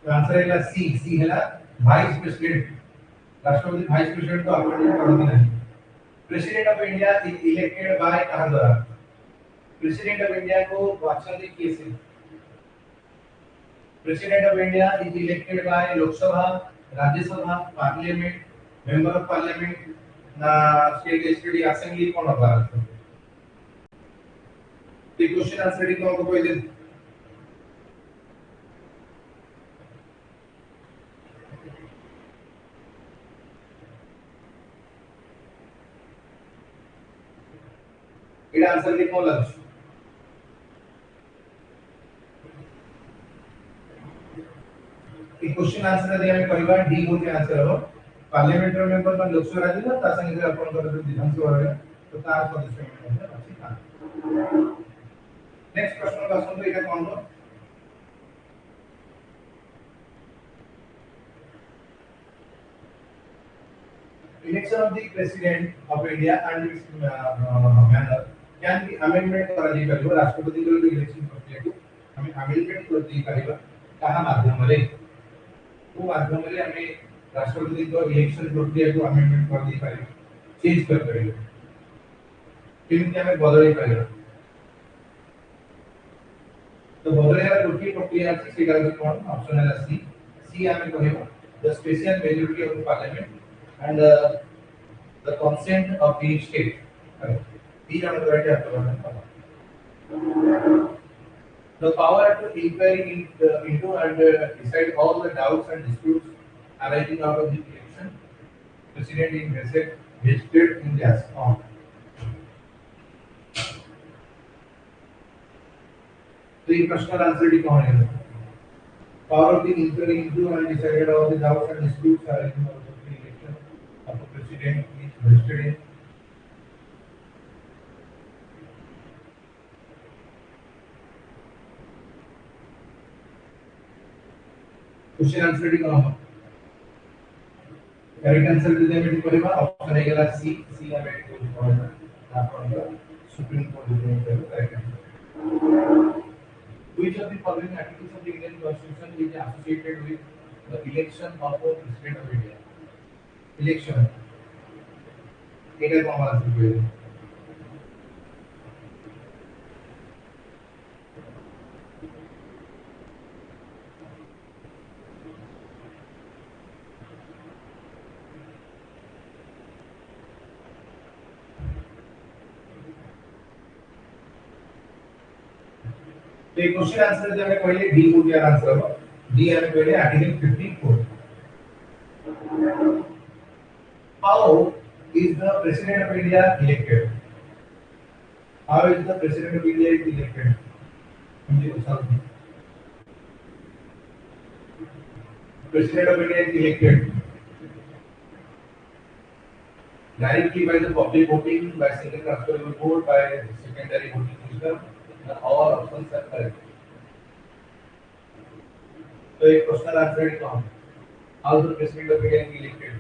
तो आंसर है सी. सी है ना वाइस प्रेसिडेंट. राष्ट्रपति वाइस प्रेसिडेंट को अपॉइंटमेंट करती नहीं. President of India is elected by कहाँ द्वारा? प्रेसिडेंट ऑफ इंडिया को बादशाह ने किए से. President of India is elected by Lok Sabha, Rajya Sabha, parliament, member of parliament ना स्टेट लेजिस्लेटिव असेंबली कौन होगा? तो क्वेश्चन आंसर डी को कोई दे. एटा आंसर डी को लग. क्वेश्चन आंसर दे हमें कहबा डी होते आंसर हो. पार्लियामेंट मेंबर मन लोकसभा राज्य ता संगे अपन कर विधानसभा रे तो तार सदस्य में अछि. नेक्स्ट प्रश्न आसନ୍ତୁ एटा कोन हो election of the president of India and its manner can be amendment करा जाई परिबो राष्ट्रपति के इलेक्शन प्रक्रिया को हमें अमेंडमेंट कर दी परिबा कहा माध्यम रे वो माध्यम रे हमें राष्ट्रपति को इलेक्शन प्रक्रिया को अमेंडमेंट कर दी परिबो चेंज कर परिबो केमिति हमें बदलै परिबो तो बदलैला गोटी प्रक्रिया अछि सेटा कोन ऑप्शन है सी सी हमें कहबो the special majority of the parliament and the consent of each state. These are the right. The power to inquiry into and decide all the doubts and disputes arising out of the election. President in vested in their own. So, the question answer is what? Power of the inquiry into and decide all the doubts and disputes arising out of the election of the president is vested in. Question answer is what? Correct answer is the option is C. C is Supreme Court is correct answer. Which of the following articles of the Indian Constitution is associated with the election of the President of India? Election. It is common answer. तो ये question answer जो हमें पहले D को दिया answer हो D हमें पहले article 54 how is the president of India elected how is the president of India is elected मुझे बताओ president of India is elected directly by the public voting by single transferable vote by secondary voting system. All options are correct. So, a question answer is wrong. How the president of India is elected?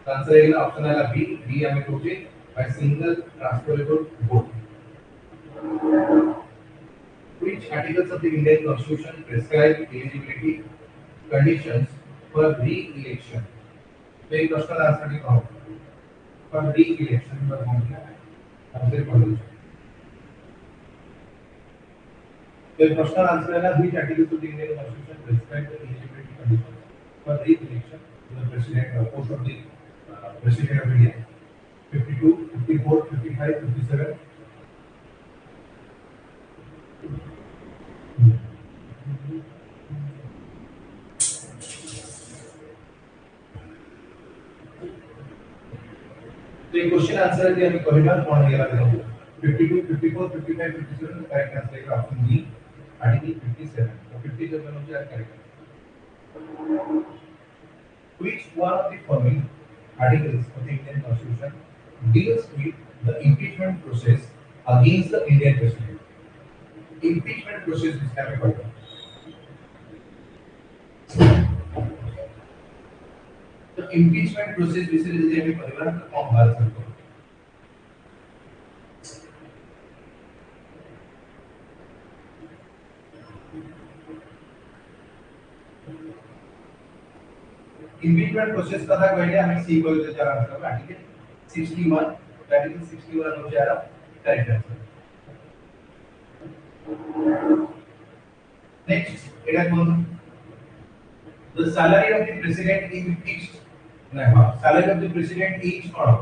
The answer is option B. B हमें पूछे by single transferable vote. Which articles of the Indian Constitution prescribe eligibility conditions for re-election? So, a question answer is wrong. For re-election, for answer is The question answer is which articles of the Indian Constitution prescribe the eligibility conditions for re-election to the president post of the president of India 52, 54, 55, 57. तो ये question answer है हमें कहना कौन है लगा 52, 54, 55, 57 correct answer है option D Article 57. So 57 of the correct. Which one of the following articles of the Indian Constitution deals with the impeachment process against the Indian president? Impeachment process is never covered. The impeachment process basically is a परिवार का कौन बात करता है? Impeachment process कथा कहले हमें सी को दे जा रहा है आर्टिकल 61 आर्टिकल 61 हो जा रहा करेक्ट आंसर नेक्स्ट एटा कौन the salary of the president is fixed ना हां salary of the president is कौन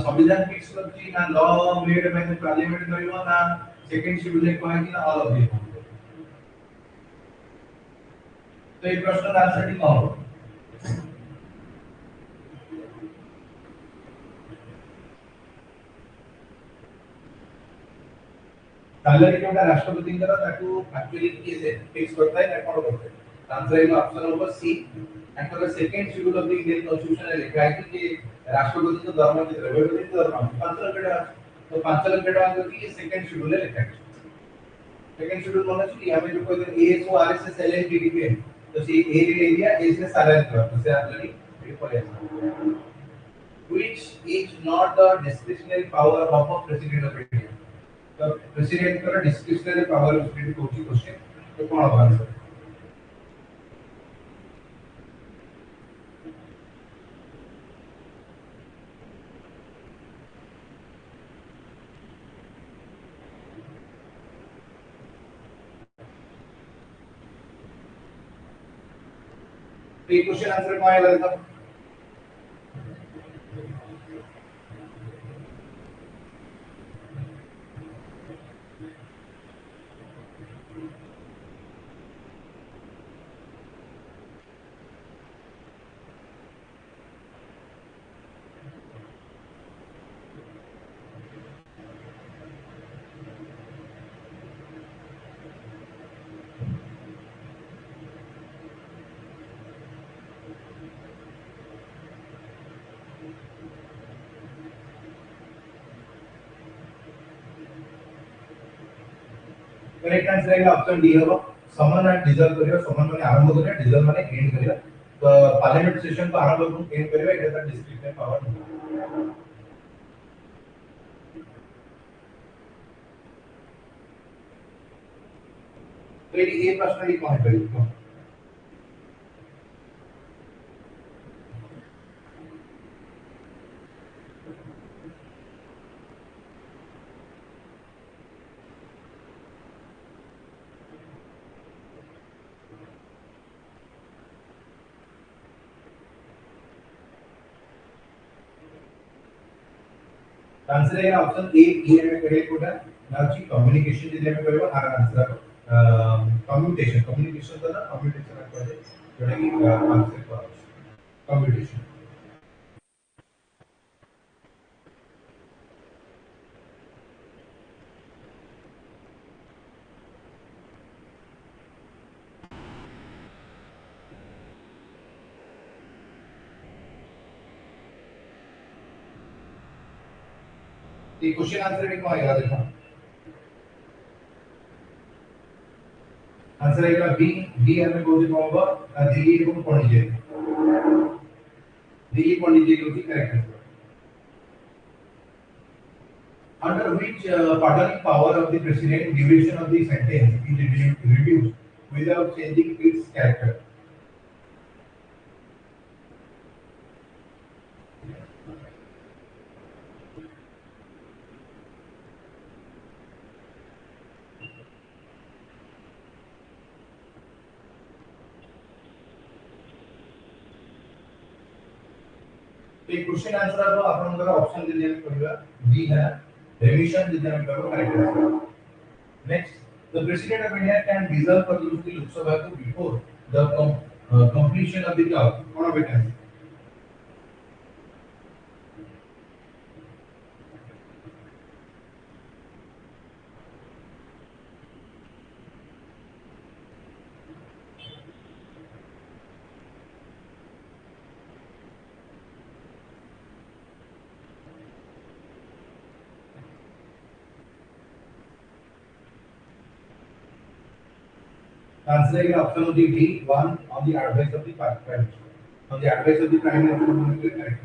संविधान फिक्स करती ना law made by the parliament करियो ना सेकंड शेड्यूल में कहे कि ना ऑल ऑफ दिस तो ये प्रश्न का आंसर ठीक हो सैलरी जोटा राष्ट्रपति द्वारा ताकू एक्चुअली किए फिक्स करता है ना कौन करता है आंसर है option number C and for the second schedule of the Indian constitution में लिखा है कि राष्ट्रपति का दरमहा कितना है 5 लाख तो 5 लाख की सेकंड शेड्यूल में लिखा है सेकंड शेड्यूल में होना हमें जो कोई ए सो R S S L N D D पे तो सी ए ले लिया ए से सारा कर तो से आप लगी बिल्कुल which is not the discretionary power of a president of India. तो president का discretionary power उसके लिए कोई क्वेश्चन तो कौन होगा आंसर? तो ये क्वेश्चन आंसर कौन आएगा देखो? करेक्ट आंसर आएगा ऑप्शन डी होगा समन एंड डिजॉल्व करियो समन माने आरंभ करियो डिजॉल्व माने एंड करियो तो पार्लियामेंट सेशन को आरंभ करू एंड करियो एटा डिस्क्रिप्टिव पावर तो ये प्रश्न ही कौन करियो आंसर है ऑप्शन ए ये में करेक्ट होगा नाउची कम्युनिकेशन जे में करबो आ आंसर कम्युनिकेशन कम्युनिकेशन तो ना कम्युनिकेशन कर दे जोटा कि आंसर को कम्युनिकेशन ये क्वेश्चन आंसर में कौन आएगा देखो आंसर आएगा बी बी हमें कौन सी होगा दिल्ली को पढ़िए दिल्ली पढ़िए क्योंकि करेक्ट है under which pardoning power of the president duration of the sentence is reduced without changing its character तो ये क्वेश्चन आंसर आपको आपनकर ऑप्शन दे दिया करिवा डी है revision did not cover correct answer. Next, the President of India can reserve for use the Lok Sabha before the completion of the term. What of it is? Answer is option of the D one on the advice of the Prime Minister. On the advice of the Prime Minister, correct.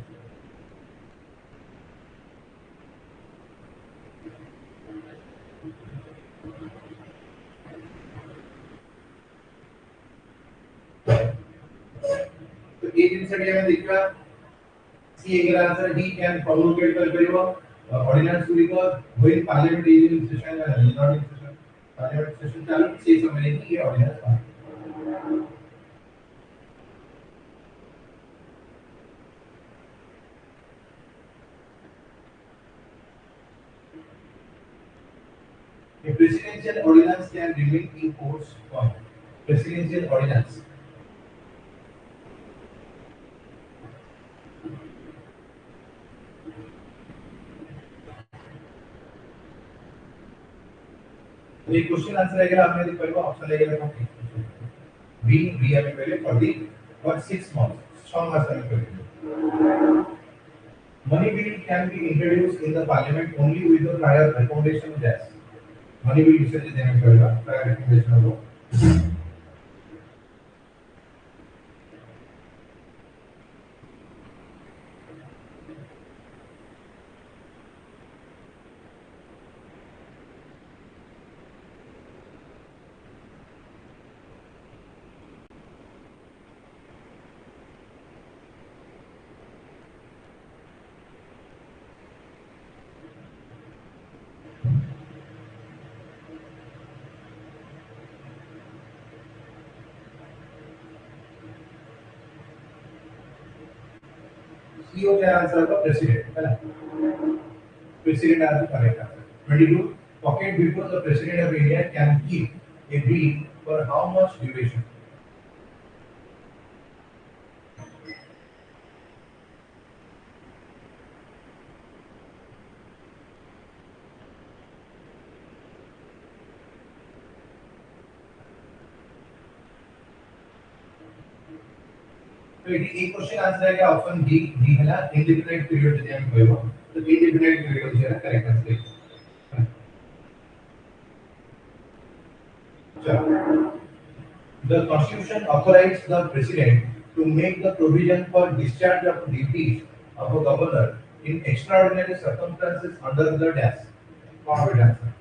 तो ये दिन से हमें देखा सी अगर answer D can promoted कर करियो ordinance गुलिको when parliament is in session या not in session parliament session चालू से समय में ये ordinance pass A presidential ordinance can remain in force for presidential ordinance. ये क्वेश्चन आंसर है आपने देखो पहले ऑप्शन लगेगा बी बी हमें पहले for 6 months 6 मास में पहले money bill can be introduced in the parliament only with the prior recommendation of that money भी यूसेज देना पड़ेगा प्रायोरिटी बेस्ड हो CEO का आंसर होगा प्रेसिडेंट है ना president as the correct answer. 22. Pocket before the president of India can keep a bill for how much duration? तो ये क्वेश्चन आंसर है क्या ऑप्शन डी डी है ना इंडिपेंडेंट पीरियड जैसे हम कहबो तो इंडिपेंडेंट पीरियड है ना करेक्ट आंसर चलो the constitution authorizes the president to make the provision for discharge of duties of a governor in extraordinary circumstances under the dash correct answer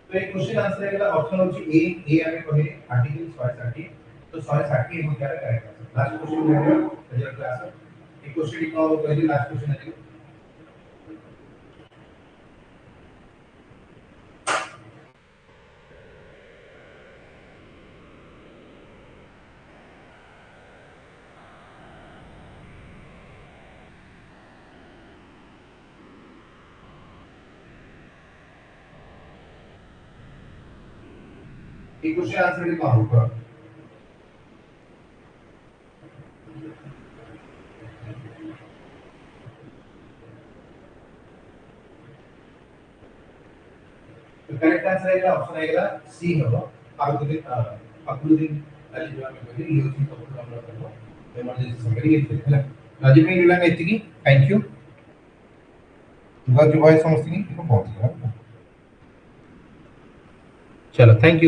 तो एक क्वेश्चन आंसर है ऑप्शन होची ए ए आमे कहले article 160 तो 160 हो क्या करेक्ट आंसर लास्ट क्वेश्चन है रिजल्ट क्लास एक क्वेश्चन को कहले लास्ट क्वेश्चन है एक क्वेश्चन आंसर का होगा तो करेक्ट आंसर है ऑप्शन आएगा सी होगा आकृति आकृति ಅಲ್ಲಿ जो हमें कहली यूजिंग कपड़ा আমরা করব এমার্জেন্সি সরকারি এতে ହେଲା রাজীব ভাই গুলা এতিকি থ্যাংক ইউ বাকি ভাই সমস্ত কি পৌঁছ গয়া चलो थैंक यू